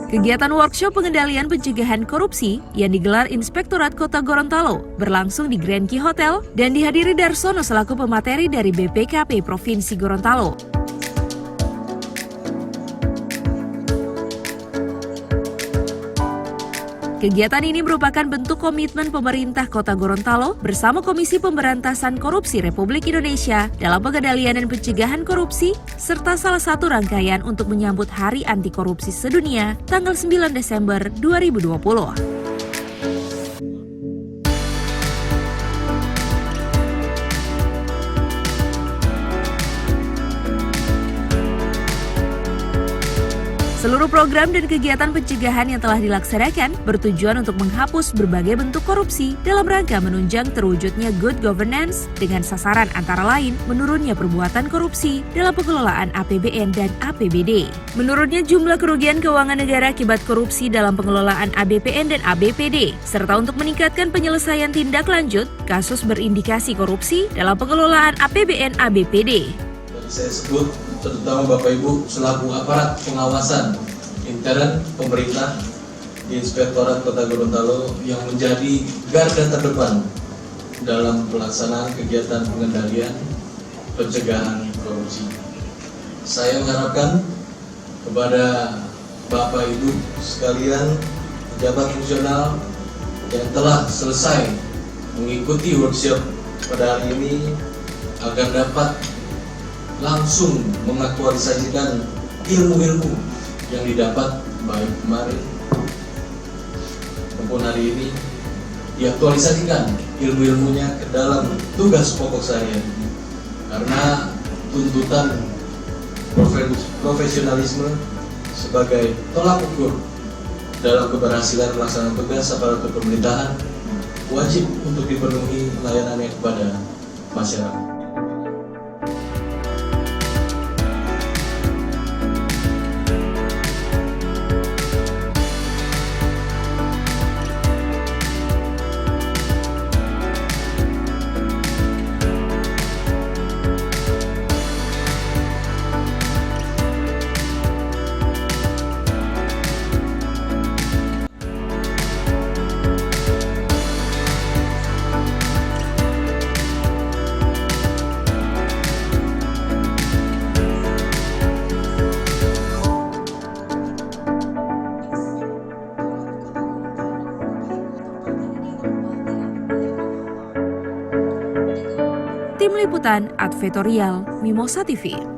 Kegiatan workshop pengendalian pencegahan korupsi yang digelar Inspektorat Kota Gorontalo berlangsung di Grand Key Hotel dan dihadiri Darsono selaku pemateri dari BPKP Provinsi Gorontalo. Kegiatan ini merupakan bentuk komitmen pemerintah Kota Gorontalo bersama Komisi Pemberantasan Korupsi Republik Indonesia dalam pengendalian dan pencegahan korupsi, serta salah satu rangkaian untuk menyambut Hari Anti Korupsi Sedunia tanggal 9 Desember 2020. Seluruh program dan kegiatan pencegahan yang telah dilaksanakan bertujuan untuk menghapus berbagai bentuk korupsi dalam rangka menunjang terwujudnya good governance dengan sasaran antara lain menurunnya perbuatan korupsi dalam pengelolaan APBN dan APBD. Menurunnya jumlah kerugian keuangan negara akibat korupsi dalam pengelolaan ABPN dan ABPD, serta untuk meningkatkan penyelesaian tindak lanjut kasus berindikasi korupsi dalam pengelolaan APBN ABPD. Saya sebut terutama Bapak Ibu selaku aparat pengawasan intern pemerintah di Inspektorat Kota Gorontalo yang menjadi garda terdepan dalam pelaksanaan kegiatan pengendalian pencegahan korupsi. Saya mengharapkan kepada Bapak Ibu sekalian pejabat fungsional yang telah selesai mengikuti workshop pada hari ini agar dapat langsung mengaktualisasikan ilmu-ilmu yang didapat baik kemarin maupun hari ini, diaktualisasikan ilmu-ilmunya ke dalam tugas pokok saya, karena tuntutan profesionalisme sebagai tolak ukur dalam keberhasilan pelaksanaan tugas aparatur pemerintahan wajib untuk dipenuhi layanannya kepada masyarakat. Tim Liputan Advertorial Mimosa TV.